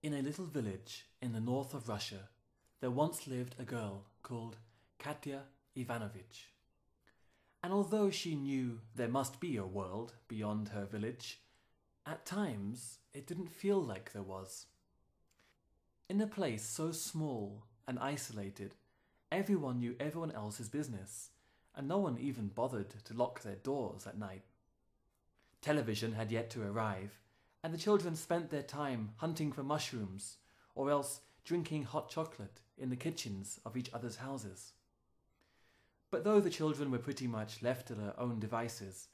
In a little village in the north of Russia, there once lived a girl called Katya Ivanovich. And although she knew there must be a world beyond her village, at times it didn't feel like there was. In a place so small and isolated, everyone knew everyone else's business, and no one even bothered to lock their doors at night. Television had yet to arrive, and the children spent their time hunting for mushrooms or else drinking hot chocolate in the kitchens of each other's houses. But though the children were pretty much left to their own devices,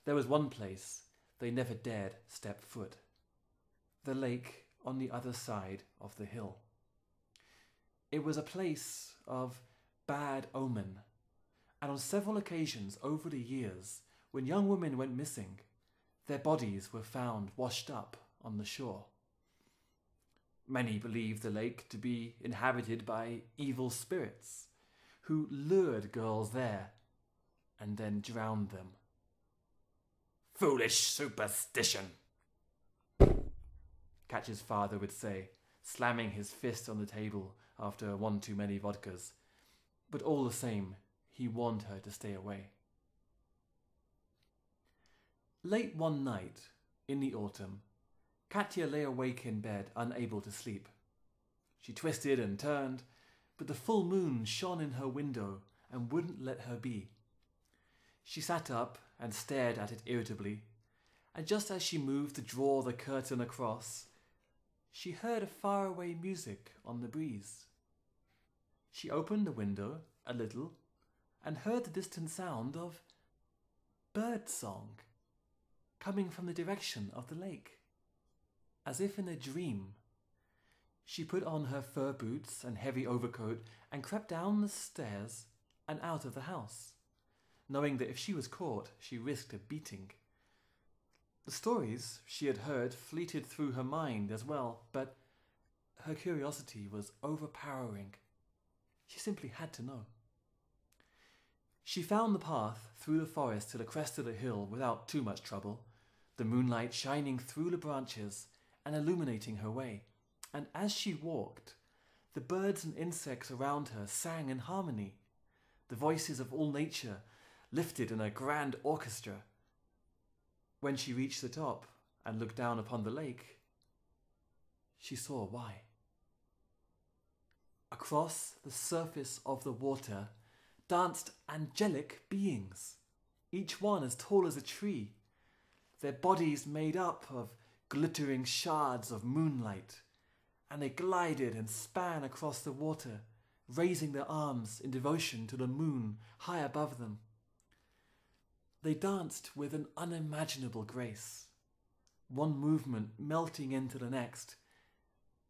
there was one place they never dared step foot: the lake on the other side of the hill. It was a place of bad omen, and on several occasions over the years, when young women went missing, their bodies were found washed up on the shore. Many believed the lake to be inhabited by evil spirits who lured girls there and then drowned them. "Foolish superstition," Katya's father would say, slamming his fist on the table after one too many vodkas. But all the same, he warned her to stay away. Late one night, in the autumn, Katya lay awake in bed, unable to sleep. She twisted and turned, but the full moon shone in her window and wouldn't let her be. She sat up and stared at it irritably, and just as she moved to draw the curtain across, she heard a faraway music on the breeze. She opened the window a little and heard the distant sound of bird song coming from the direction of the lake. As if in a dream, she put on her fur boots and heavy overcoat and crept down the stairs and out of the house, knowing that if she was caught, she risked a beating. The stories she had heard fleeted through her mind as well, but her curiosity was overpowering. She simply had to know. She found the path through the forest to the crest of the hill without too much trouble, the moonlight shining through the branches and illuminating her way. And as she walked, the birds and insects around her sang in harmony. The voices of all nature lifted in a grand orchestra. When she reached the top and looked down upon the lake, she saw why. Across the surface of the water danced angelic beings, each one as tall as a tree, their bodies made up of glittering shards of moonlight, and they glided and span across the water, raising their arms in devotion to the moon high above them. They danced with an unimaginable grace, one movement melting into the next,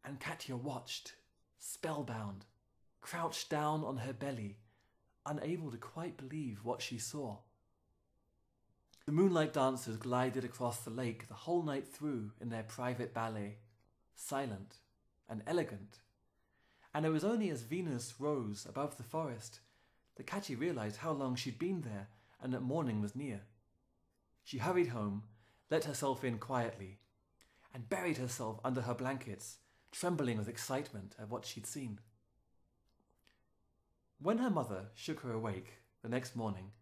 and Katya watched, spellbound, crouched down on her belly, unable to quite believe what she saw. The moonlight dancers glided across the lake the whole night through in their private ballet, silent and elegant, and it was only as Venus rose above the forest that Katya realized how long she'd been there and that morning was near. She hurried home, let herself in quietly, and buried herself under her blankets, trembling with excitement at what she'd seen. When her mother shook her awake the next morning,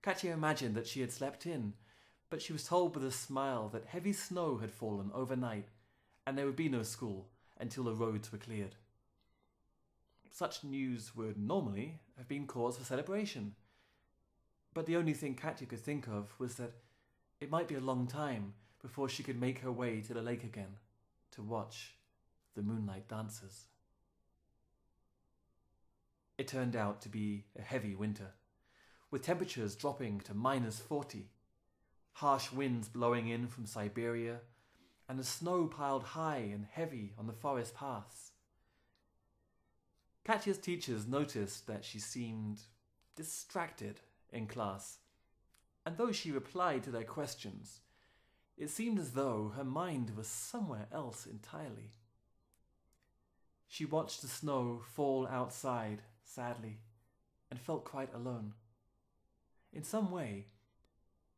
Katya imagined that she had slept in, but she was told with a smile that heavy snow had fallen overnight and there would be no school until the roads were cleared. Such news would normally have been cause for celebration, but the only thing Katya could think of was that it might be a long time before she could make her way to the lake again to watch the moonlight dances. It turned out to be a heavy winter, with temperatures dropping to -40, harsh winds blowing in from Siberia, and the snow piled high and heavy on the forest paths. Katya's teachers noticed that she seemed distracted in class, and though she replied to their questions, it seemed as though her mind was somewhere else entirely. She watched the snow fall outside sadly and felt quite alone. In some way,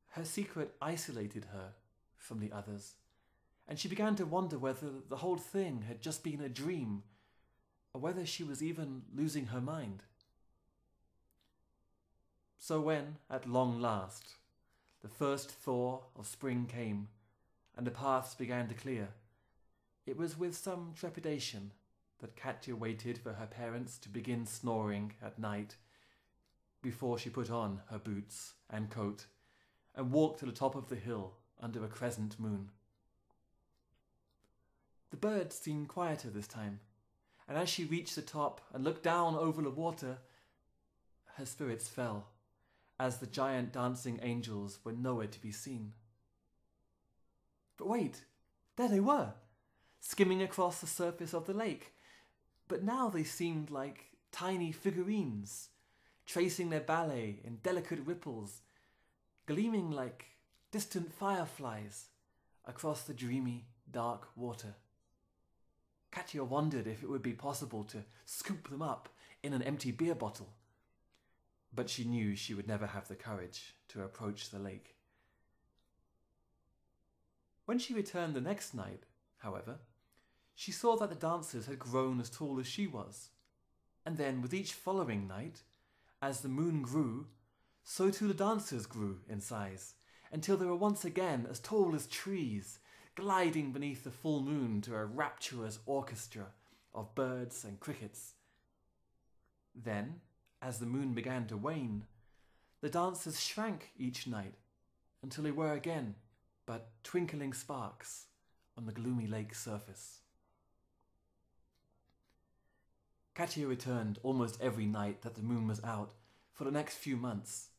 her secret isolated her from the others, and she began to wonder whether the whole thing had just been a dream, or whether she was even losing her mind. So when, at long last, the first thaw of spring came, and the paths began to clear, it was with some trepidation that Katya waited for her parents to begin snoring at night before she put on her boots and coat and walked to the top of the hill under a crescent moon. The birds seemed quieter this time, and as she reached the top and looked down over the water, her spirits fell, as the giant dancing angels were nowhere to be seen. But wait, there they were, skimming across the surface of the lake, but now they seemed like tiny figurines, tracing their ballet in delicate ripples, gleaming like distant fireflies across the dreamy, dark water. Katya wondered if it would be possible to scoop them up in an empty beer bottle, but she knew she would never have the courage to approach the lake. When she returned the next night, however, she saw that the dancers had grown as tall as she was, and then with each following night, as the moon grew, so too the dancers grew in size, until they were once again as tall as trees, gliding beneath the full moon to a rapturous orchestra of birds and crickets. Then, as the moon began to wane, the dancers shrank each night until they were again but twinkling sparks on the gloomy lake surface. Katya returned almost every night that the moon was out for the next few months,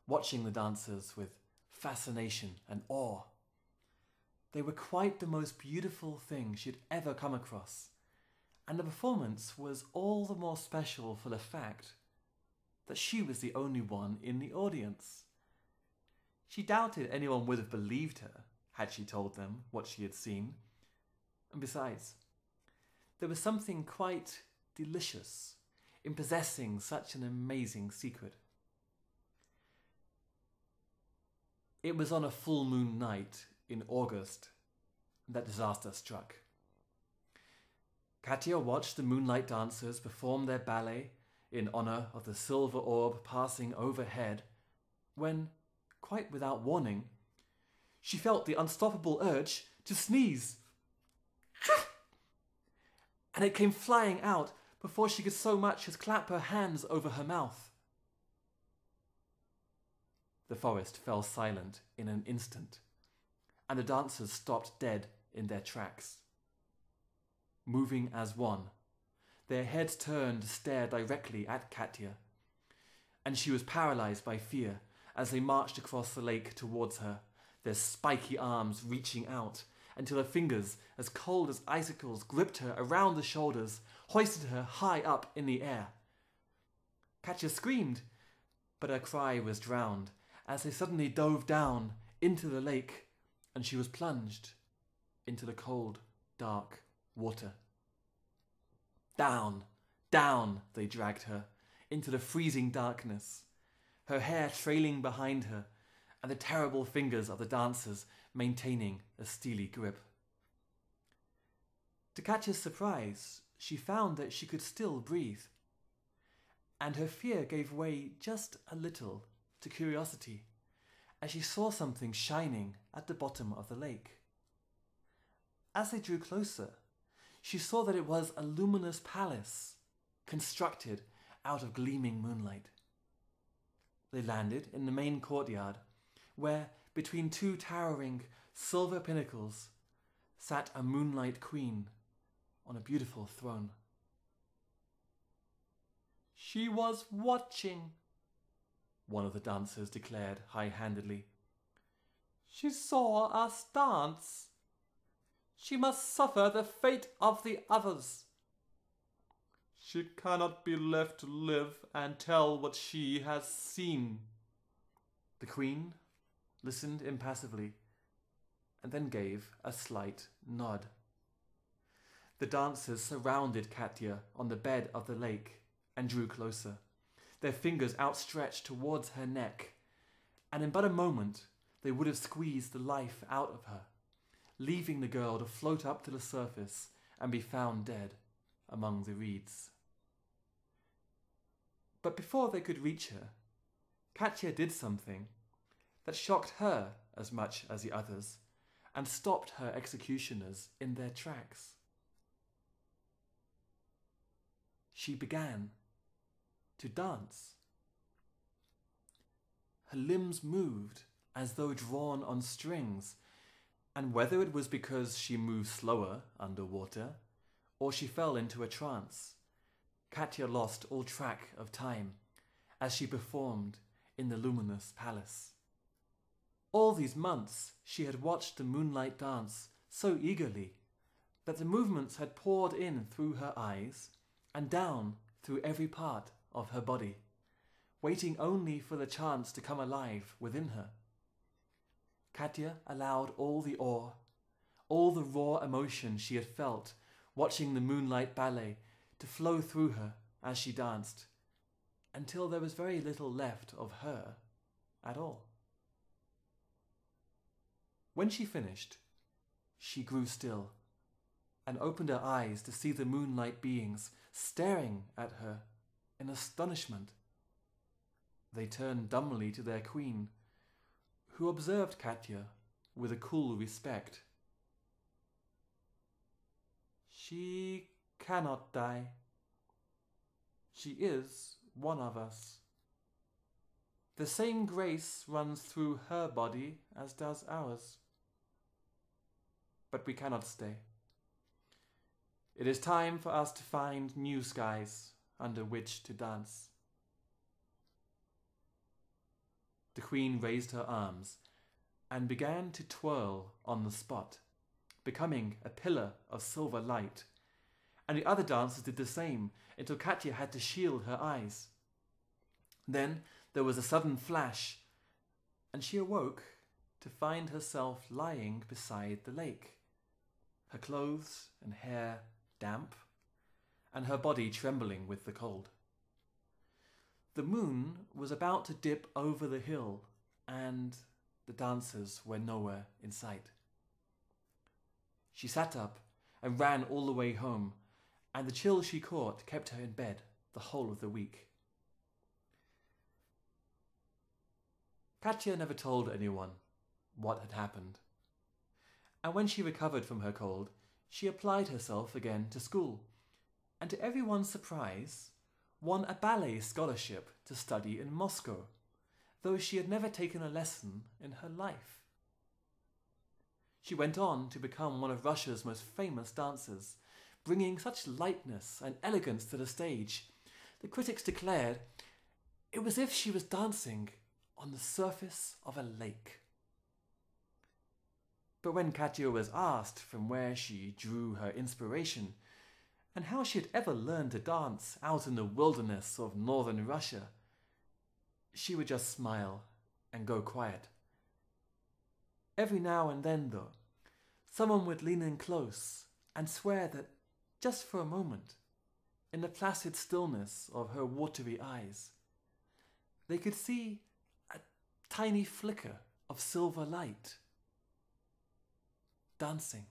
watching the dancers with fascination and awe. They were quite the most beautiful thing she'd ever come across, and the performance was all the more special for the fact that she was the only one in the audience. She doubted anyone would have believed her had she told them what she had seen, and besides, there was something quite delicious in possessing such an amazing secret. It was on a full moon night in August that disaster struck. Katya watched the moonlight dancers perform their ballet in honor of the silver orb passing overhead when, quite without warning, she felt the unstoppable urge to sneeze. And it came flying out before she could so much as clap her hands over her mouth. The forest fell silent in an instant, and the dancers stopped dead in their tracks. Moving as one, their heads turned to stare directly at Katya, and she was paralyzed by fear as they marched across the lake towards her, their spiky arms reaching out until her fingers, as cold as icicles, gripped her around the shoulders, hoisted her high up in the air. Katya screamed, but her cry was drowned as they suddenly dove down into the lake, and she was plunged into the cold, dark water. Down, down they dragged her into the freezing darkness, her hair trailing behind her, and the terrible fingers of the dancers maintaining a steely grip. To Katya's surprise, she found that she could still breathe, and her fear gave way just a little to curiosity as she saw something shining at the bottom of the lake. As they drew closer, she saw that it was a luminous palace constructed out of gleaming moonlight. They landed in the main courtyard, where, between two towering silver pinnacles, sat a moonlight queen on a beautiful throne. "She was watching," one of the dancers declared high-handedly. "She saw us dance. She must suffer the fate of the others. She cannot be left to live and tell what she has seen." The queen listened impassively and then gave a slight nod. The dancers surrounded Katya on the bed of the lake and drew closer, their fingers outstretched towards her neck, and in but a moment they would have squeezed the life out of her, leaving the girl to float up to the surface and be found dead among the reeds. But before they could reach her, Katya did something that shocked her as much as the others and stopped her executioners in their tracks. She began to dance. Her limbs moved as though drawn on strings, and whether it was because she moved slower underwater or she fell into a trance, Katya lost all track of time as she performed in the luminous palace. All these months she had watched the moonlight dance so eagerly that the movements had poured in through her eyes and down through every part of her body, waiting only for the chance to come alive within her. Katya allowed all the awe, all the raw emotion she had felt watching the moonlight ballet to flow through her as she danced, until there was very little left of her at all. When she finished, she grew still and opened her eyes to see the moonlight beings staring at her in astonishment. They turned dumbly to their queen, who observed Katya with a cool respect. "She cannot die. She is one of us. The same grace runs through her body as does ours. But we cannot stay. It is time for us to find new skies under which to dance." The queen raised her arms and began to twirl on the spot, becoming a pillar of silver light, and the other dancers did the same until Katya had to shield her eyes. Then there was a sudden flash, and she awoke to find herself lying beside the lake, her clothes and hair damp, and her body trembling with the cold. The moon was about to dip over the hill, and the dancers were nowhere in sight. She sat up and ran all the way home, and the chill she caught kept her in bed the whole of the week. Katya never told anyone what had happened, and when she recovered from her cold, she applied herself again to school, and to everyone's surprise, won a ballet scholarship to study in Moscow, though she had never taken a lesson in her life. She went on to become one of Russia's most famous dancers, bringing such lightness and elegance to the stage. The critics declared it was as if she was dancing on the surface of a lake. But when Katya was asked from where she drew her inspiration and how she had ever learned to dance out in the wilderness of northern Russia, she would just smile and go quiet. Every now and then, though, someone would lean in close and swear that just for a moment, in the placid stillness of her watery eyes, they could see a tiny flicker of silver light dancing